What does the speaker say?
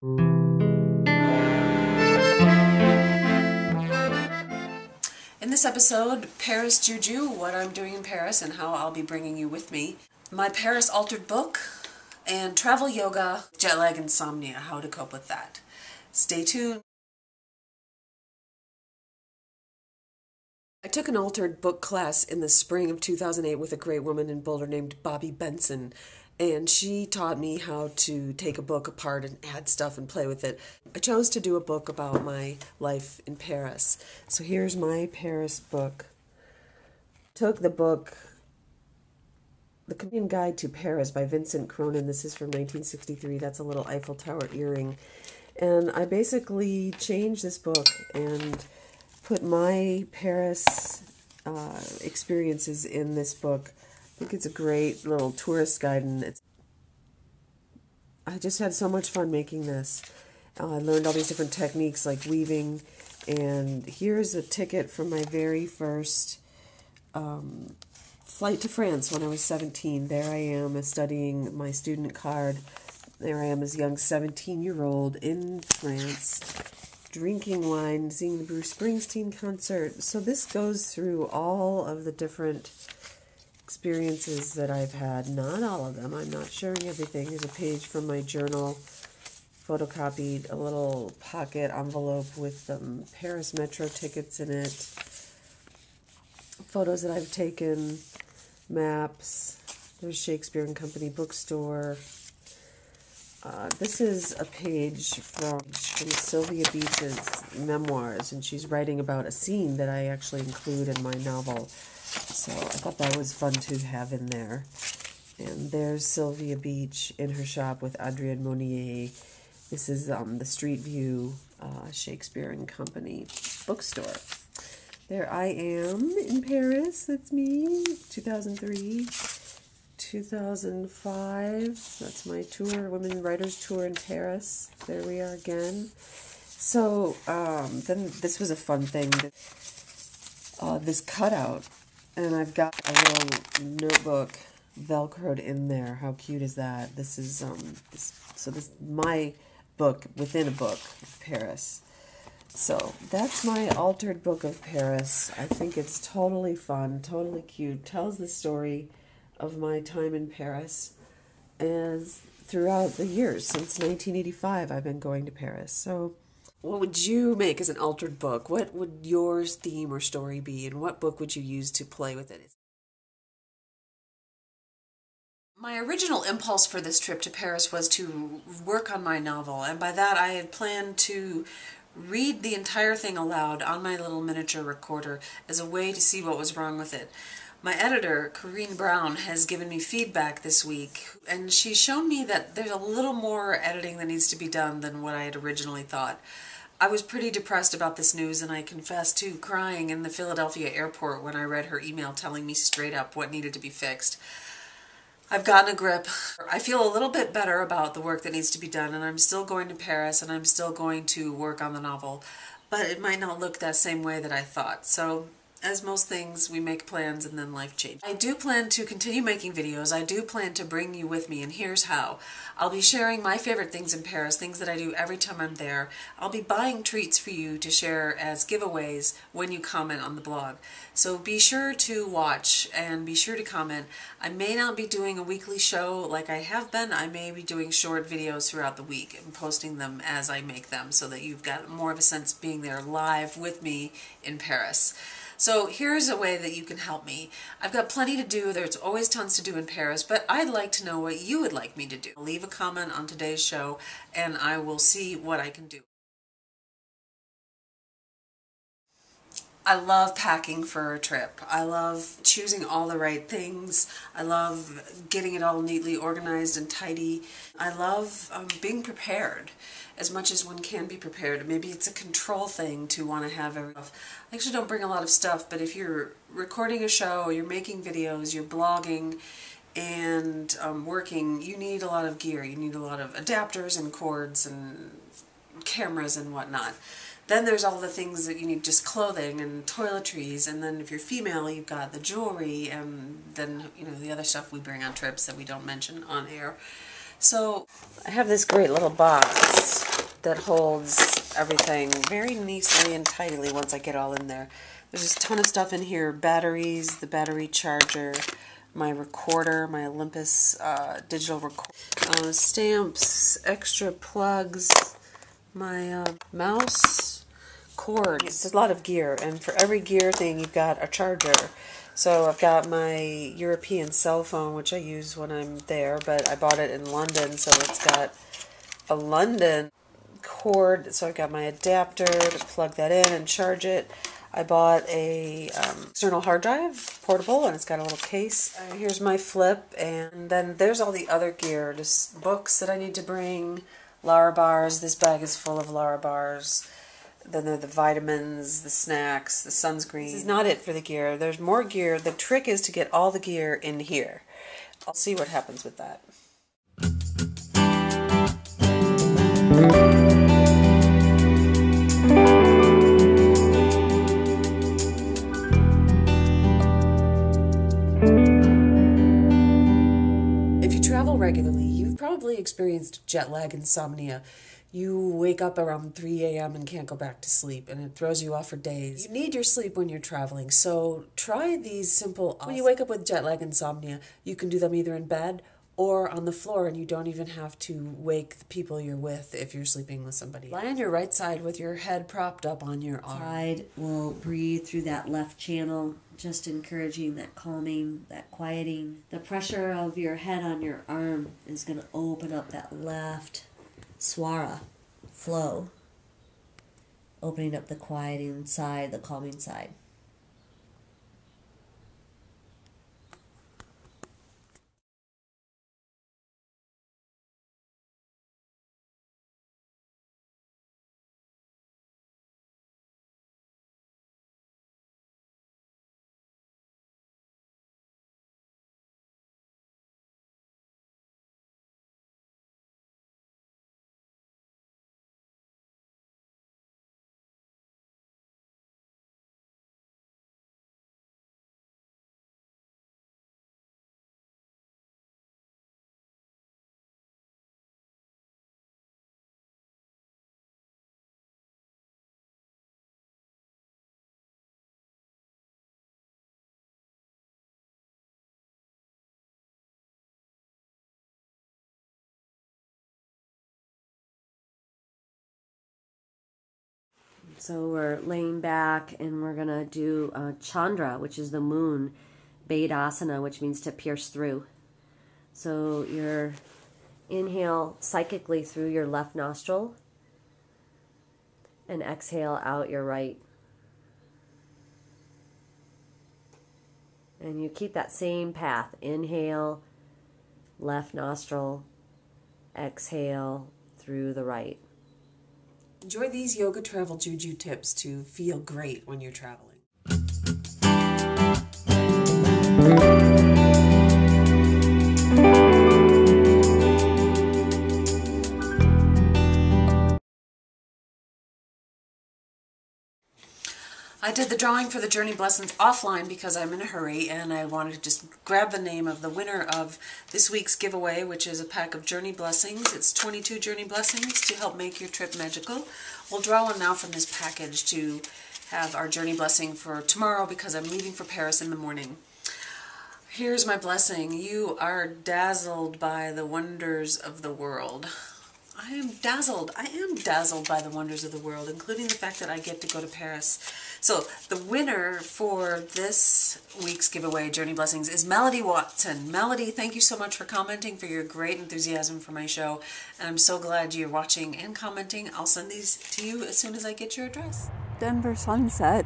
In this episode, Paris Juju, what I'm doing in Paris and how I'll be bringing you with me. My Paris altered book and travel yoga, jet lag insomnia, how to cope with that. Stay tuned. I took an altered book class in the spring of 2008 with a great woman in Boulder named Bobby Benson, and she taught me how to take a book apart and add stuff and play with it. I chose to do a book about my life in Paris. So here's my Paris book. Took the book, The Companion Guide to Paris by Vincent Cronin. This is from 1963. That's a little Eiffel Tower earring. And I basically changed this book and put my Paris experiences in this book. I think it's a great little tourist guide, and I just had so much fun making this. I learned all these different techniques like weaving, and here's a ticket from my very first flight to France when I was 17. There I am studying my student card. There I am as a young 17-year-old in France, drinking wine, seeing the Bruce Springsteen concert. So this goes through all of the different experiences that I've had. Not all of them. I'm not sharing everything. There's a page from my journal, photocopied, a little pocket envelope with Paris metro tickets in it, photos that I've taken, maps. There's Shakespeare and Company bookstore. This is a page from Sylvia Beach's memoirs, and she's writing about a scene that I actually include in my novel. So I thought that was fun to have in there. And there's Sylvia Beach in her shop with Adrienne Monnier. This is the Street View Shakespeare and Company bookstore. There I am in Paris. That's me. 2003. 2005, that's my tour, Women Writers Tour in Paris. There we are again. So, then this was a fun thing. This cutout, and I've got a little notebook velcroed in there. How cute is that? This is, this is my book within a book of Paris. So, that's my altered book of Paris. I think it's totally fun, totally cute. Tells the story of my time in Paris, as throughout the years since 1985 I've been going to Paris. So what would you make as an altered book? What would your theme or story be, and what book would you use to play with it? My original impulse for this trip to Paris was to work on my novel, and by that I had planned to read the entire thing aloud on my little miniature recorder as a way to see what was wrong with it. My editor, Corinne Brown, has given me feedback this week, and she's shown me that there's a little more editing that needs to be done than what I had originally thought. I was pretty depressed about this news, and I confess to crying in the Philadelphia airport when I read her email telling me straight up what needed to be fixed. I've gotten a grip. I feel a little bit better about the work that needs to be done, and I'm still going to Paris, and I'm still going to work on the novel, but it might not look that same way that I thought. So, as most things, we make plans and then life changes. I do plan to continue making videos. I do plan to bring you with me, and here's how. I'll be sharing my favorite things in Paris, things that I do every time I'm there. I'll be buying treats for you to share as giveaways when you comment on the blog. So be sure to watch and be sure to comment. I may not be doing a weekly show like I have been. I may be doing short videos throughout the week and posting them as I make them so that you've got more of a sense of being there live with me in Paris. So here's a way that you can help me. I've got plenty to do. There's always tons to do in Paris, but I'd like to know what you would like me to do. Leave a comment on today's show, and I will see what I can do. I love packing for a trip. I love choosing all the right things. I love getting it all neatly organized and tidy. I love being prepared as much as one can be prepared. Maybe it's a control thing to want to have everything. I actually don't bring a lot of stuff, but if you're recording a show, you're making videos, you're blogging, and working, you need a lot of gear. You need a lot of adapters and cords and cameras and whatnot. Then there's all the things that you need, just clothing and toiletries, and then if you're female, you've got the jewelry, and then, you know, the other stuff we bring on trips that we don't mention on air. So I have this great little box that holds everything very nicely and tidily once I get all in there. There's just a ton of stuff in here. Batteries, the battery charger, my recorder, my Olympus digital recorder, stamps, extra plugs, my mouse, cords. There's a lot of gear, and for every gear thing you've got a charger. So I've got my European cell phone, which I use when I'm there, but I bought it in London, so it's got a London cord. So I've got my adapter to plug that in and charge it. I bought a external hard drive, portable, and it's got a little case. Here's my flip, and then there's all the other gear, just books that I need to bring, Larabars. This bag is full of Larabars. Then there are the vitamins, the snacks, the sunscreen. This is not it for the gear. There's more gear. The trick is to get all the gear in here. I'll see what happens with that. If you travel regularly, you've probably experienced jet lag insomnia. You wake up around 3 a.m. and can't go back to sleep, and it throws you off for days. You need your sleep when you're traveling, so try these simple... When you wake up with jet lag insomnia, you can do them either in bed or on the floor, and you don't even have to wake the people you're with if you're sleeping with somebody. Lie on your right side with your head propped up on your arm. Side will breathe through that left channel, just encouraging that calming, that quieting. The pressure of your head on your arm is going to open up that left swara flow, opening up the quieting side, the calming side. So we're laying back and we're going to do Chandra, which is the moon, Bait asana, which means to pierce through. So you're inhale psychically through your left nostril and exhale out your right. And you keep that same path. Inhale, left nostril, exhale through the right. Enjoy these yoga travel juju tips to feel great when you're traveling. I did the drawing for the Journey Blessings offline because I'm in a hurry and I wanted to just grab the name of the winner of this week's giveaway, which is a pack of Journey Blessings. It's 22 Journey Blessings to help make your trip magical. We'll draw one now from this package to have our Journey Blessing for tomorrow because I'm leaving for Paris in the morning. Here's my blessing. You are dazzled by the wonders of the world. I am dazzled by the wonders of the world, including the fact that I get to go to Paris. So the winner for this week's giveaway, Journey Blessings, is Melody Watson. Melody, thank you so much for commenting, for your great enthusiasm for my show. And I'm so glad you're watching and commenting. I'll send these to you as soon as I get your address. Denver sunset.